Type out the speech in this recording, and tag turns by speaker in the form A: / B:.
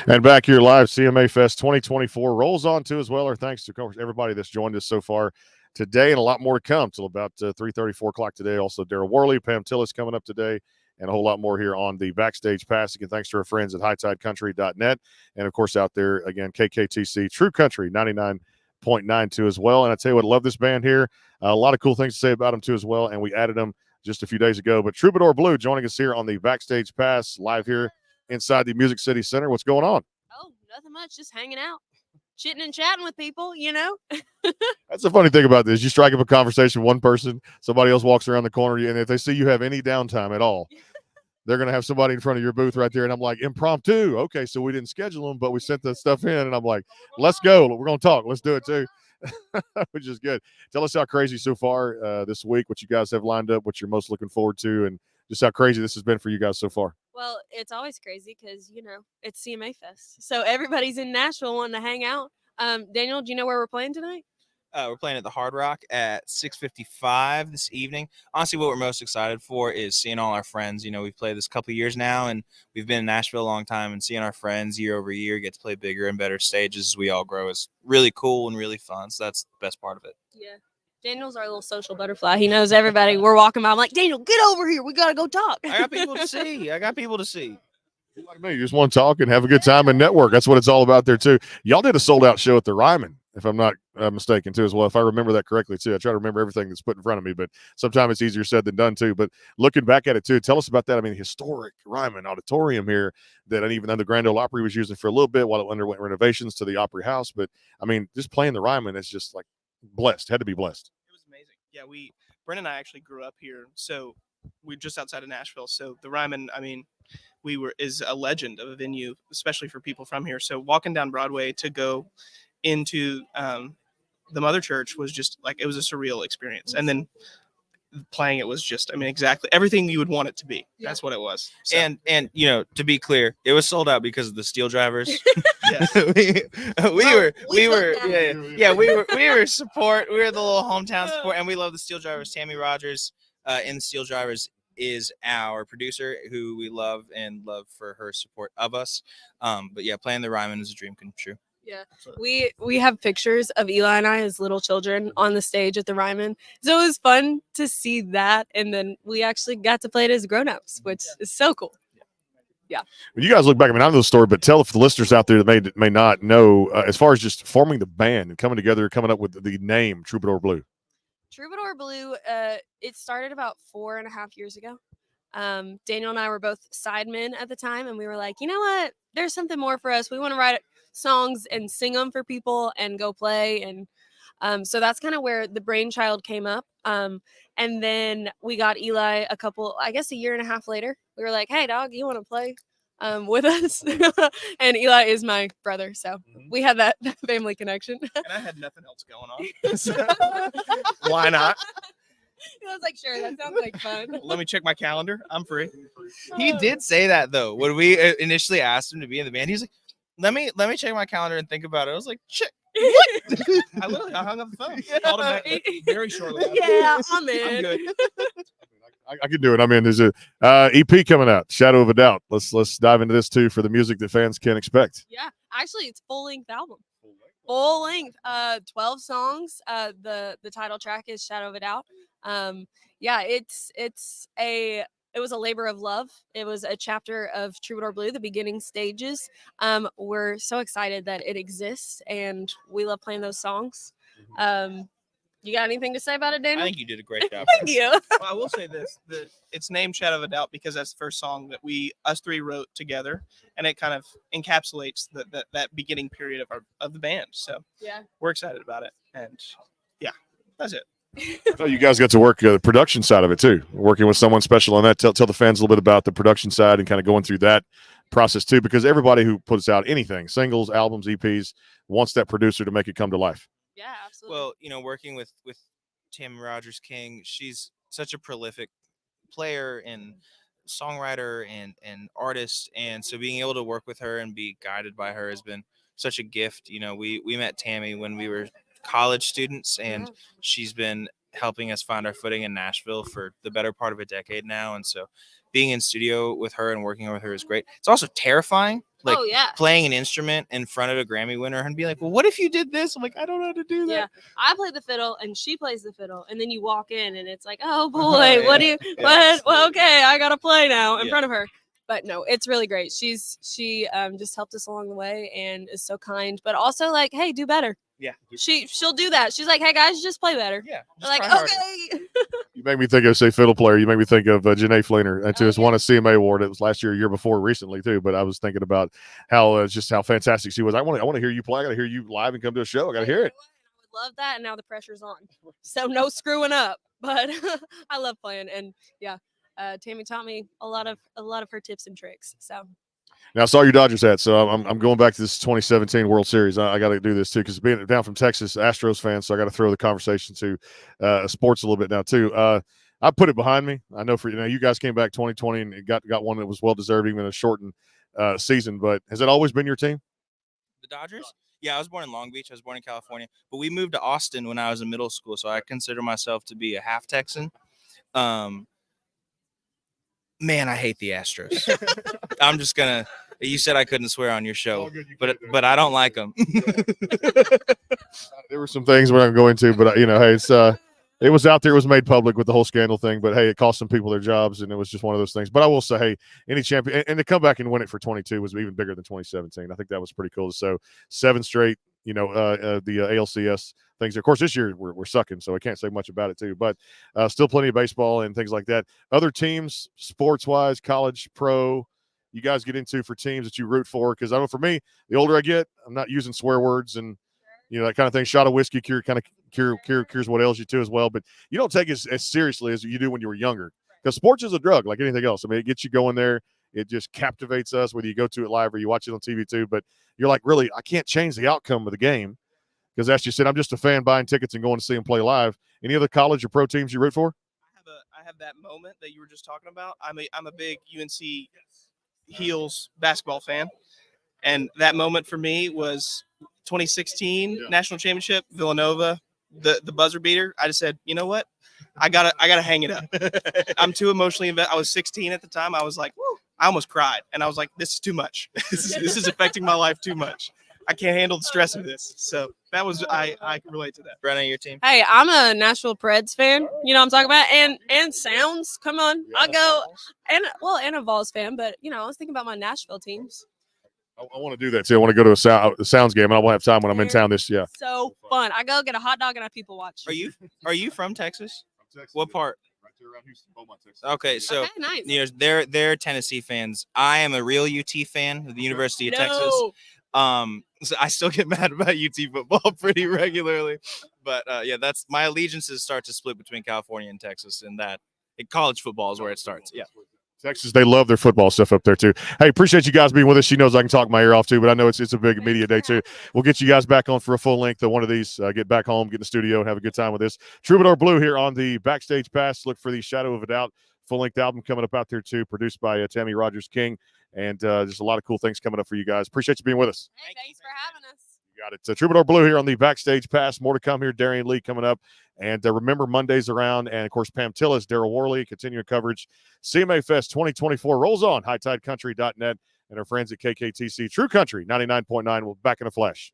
A: And back here live, CMA Fest 2024 rolls on too as well. Our thanks to everybody that's joined us so far today, and a lot more to come till about 3:30, 4 o'clock today. Also, Daryl Worley, Pam Tillis coming up today, and a whole lot more here on the Backstage Pass. Again, thanks to our friends at hightidecountry.net, and of course out there again, KKTC True Country 99.92 as well. And I tell you what, I love this band here. A lot of cool things to say about them too as well, and we added them just a few days ago. But Troubadour Blue joining us here on the Backstage Pass live here inside the Music City Center. What's going on?
B: Oh, nothing much. Just hanging out, chitting and chatting with people, you know?
A: That's the funny thing about this. You strike up a conversation with one person, somebody else walks around the corner, and if they see you have any downtime at all, they're going to have somebody in front of your booth right there. And I'm like, impromptu. Okay, so we didn't schedule them, but we sent the stuff in. And I'm like, let's go. We're going to talk. Let's do it too, which is good. Tell us how crazy so far this week, what you guys have lined up, what you're most looking forward to, and just how crazy this has been for you guys so far.
B: Well, it's always crazy because, you know, it's CMA Fest. So everybody's in Nashville wanting to hang out. Daniel, do you know where we're playing tonight?
C: We're playing at the Hard Rock at 6:55 this evening. Honestly, what we're most excited for is seeing all our friends. You know, we've played this a couple of years now, and we've been in Nashville a long time, and seeing our friends year over year get to play bigger and better stages as we all grow is really cool and really fun. So that's the best part of it.
B: Yeah. Daniel's our little social butterfly. He knows everybody. We're walking by. I'm like, Daniel, get over here. We got to go talk.
C: I got people to see.
A: Like me, you just want to talk and have a good time and network. That's what it's all about there too. Y'all did a sold out show at the Ryman, if I'm not mistaken too as well. If I remember that correctly too, I try to remember everything that's put in front of me, but sometimes it's easier said than done too. But looking back at it too, tell us about that. I mean, historic Ryman auditorium here that even though the Grand Ole Opry was using for a little bit while it underwent renovations to the Opry House. But I mean, just playing the Ryman is just like blessed. Had to be blessed.
D: It was amazing. Yeah, Brent and I actually grew up here, so we're just outside of Nashville. So the Ryman, I mean, is a legend of a venue, especially for people from here. So walking down Broadway to go into the Mother Church was just like, it was a surreal experience. And then playing it was just, I mean, exactly everything you would want it to be. Yeah. That's what it was. So.
C: And you know, to be clear, it was sold out because of the steel drivers.
D: Yes.
C: we were support. We were the little hometown support, and we love the steel drivers. Tammy Rogers in the steel drivers is our producer who we love for her support of us. But yeah, playing the Ryman is a dream come true.
B: Yeah, we have pictures of Eli and I as little children on the stage at the Ryman, so it was fun to see that, and then we actually got to play it as grown-ups, which is so cool. Yeah.
A: When you guys look back, I mean, I know the story, but tell if the listeners out there that may not know, as far as just forming the band and coming together, coming up with the name Troubadour Blue.
B: Troubadour Blue, it started about 4.5 years ago. Daniel and I were both sidemen at the time, and we were like, you know what? There's something more for us. We want to write songs and sing them for people and go play. And so that's kind of where the brainchild came up. And then we got Eli a year and a half later. We were like, hey, dog, you want to play with us? And Eli is my brother, so we had that family connection.
D: And I had nothing else going on. So why not?
B: I was like, sure, that sounds like fun.
D: Let me check my calendar. I'm free.
C: He did say that though. When we initially asked him to be in the band, he's like, let me check my calendar and think about it. I was like, shit. What?
D: I hung up the phone. Called him back very shortly.
B: Yeah, I'm in.
D: I'm good.
A: I can do it. I mean, there's a EP coming out, Shadow of a Doubt. Let's dive into this too for the music that fans can expect.
B: Yeah, actually, it's full-length album. Full length, 12 songs. The title track is Shadow of a Doubt. Yeah, it was a labor of love. It was a chapter of Troubadour Blue, the beginning stages. We're so excited that it exists, and we love playing those songs. You got anything to say about it, Daniel?
C: I think you did a great job.
B: Thank you.
D: Well, I will say this: it's named "Shadow of a Doubt" because that's the first song that us three wrote together, and it kind of encapsulates that beginning period of the band. So
B: yeah,
D: we're excited about it, and yeah, that's it.
A: So you guys got to work the production side of it too, working with someone special on that. Tell the fans a little bit about the production side and kind of going through that process too, because everybody who puts out anything, singles, albums, EPs, wants that producer to make it come to life.
B: Yeah, absolutely.
C: Well, you know, working with Tammy Rogers King, she's such a prolific player and songwriter and artist, and so being able to work with her and be guided by her has been such a gift. You know, we met Tammy when we were college students, and she's been helping us find our footing in Nashville for the better part of a decade now. And so being in studio with her and working with her is great. It's also terrifying. Like
B: Oh, yeah.
C: playing an instrument in front of a Grammy winner and be like, well, what if you did this? I'm like, I don't know how to do that.
B: Yeah, I play the fiddle and she plays the fiddle, and then you walk in and it's like, oh boy,
C: Oh,
B: what do
C: yeah.
B: you?
C: Yeah.
B: What? Well, okay, I gotta play now in
C: Yeah.
B: front of her. But no, it's really great. She just helped us along the way and is so kind, but also like, hey, do better.
C: Yeah.
B: She'll do that. She's like, hey guys, just play better.
C: Yeah.
B: We're like,
C: try harder.
B: okay.
A: You make me think of, say, fiddle player. You make me think of Janae Fleener, and
B: Oh,
A: just won a CMA award. It was last year, year before, recently too. But I was thinking about how just how fantastic she was. I want to hear you play. I got to hear you live and come to a show. I got to hear it.
B: I would love that, and now the pressure's on, so no screwing up. But I love playing, and yeah, Tammy taught me a lot of her tips and tricks. So.
A: Now I saw your Dodgers hat, so I'm going back to this 2017 World Series. I got to do this too because being down from Texas, Astros fan, so I got to throw the conversation to sports a little bit now too. I put it behind me. I know you guys came back 2020 and got one that was well deserved, even a shortened season. But has it always been your team?
C: The Dodgers? Yeah, I was born in Long Beach. I was born in California, but we moved to Austin when I was in middle school, so I consider myself to be a half Texan. Man, I hate the Astros. I'm just gonna. You said I couldn't swear on your show, but I don't like them.
A: There were some things we're not going to go into, but hey, it was out there. It was made public with the whole scandal thing, but hey, it cost some people their jobs, and it was just one of those things. But I will say, hey, any champion and to come back and win it for 22 was even bigger than 2017. I think that was pretty cool. So 7 straight, the ALCS things. Of course, this year we're sucking, so I can't say much about it too. But still plenty of baseball and things like that. Other teams, sports wise, college, pro, you guys get into for teams that you root for? Because I know for me, the older I get, I'm not using swear words and that kind of thing. Shot of whiskey cures what ails you too as well. But you don't take it as seriously as you do when you were younger. Because sports is a drug like anything else. I mean, it gets you going there. It just captivates us, whether you go to it live or you watch it on TV too. But you're like, really, I can't change the outcome of the game. Because as you said, I'm just a fan buying tickets and going to see them play live. Any other college or pro teams you root for?
D: I have that moment that you were just talking about. I'm a big UNC Heels basketball fan, and that moment for me was 2016 national championship, Villanova, the buzzer beater. I just said, you know what, I gotta hang it up. I'm too emotionally invested. I was 16 at the time. I was like, I almost cried, and I was like, this is too much. This is affecting my life too much. I can't handle the stress of this. So that was I can relate to that.
C: Brenna, your team?
B: Hey, I'm a Nashville Preds fan. You know what I'm talking about? And Sounds. Come on. I'll go. And a Vols fan, but I was thinking about my Nashville teams.
A: I want to do that too. I want to go to a Sounds game, and I won't have time when I'm in town this. Yeah.
B: So fun. I go get a hot dog and I people watch.
C: Are you from Texas?
A: Texas.
C: What part?
A: Right there around Houston, Beaumont, Texas.
C: Okay, so
B: nice.
C: They're Tennessee fans. I am a real UT fan of the University of Texas. So I still get mad about UT football pretty regularly, but that's my allegiances start to split between California and Texas, and that college football is where it starts. Yeah.
A: Texas, they love their football stuff up there too. Hey, appreciate you guys being with us. She knows I can talk my ear off too, but I know it's a big media day too. We'll get you guys back on for a full length of one of these. Get back home, get in the studio, and have a good time with this. Troubadour Blue here on the Backstage Pass. Look for the Shadow of a Doubt full-length album coming up out there too, produced by Tammy Rogers King, and just a lot of cool things coming up for you guys. Appreciate you being with us.
B: Hey, thanks for having us.
A: You got it. Troubadour Blue here on the Backstage Pass. More to come here. Darian Lee coming up. And remember, Monday's around. And, of course, Pam Tillis, Daryl Worley, continuing coverage. CMA Fest 2024 rolls on. HighTideCountry.net and our friends at KKTC True Country 99.9. We'll be back in a flash.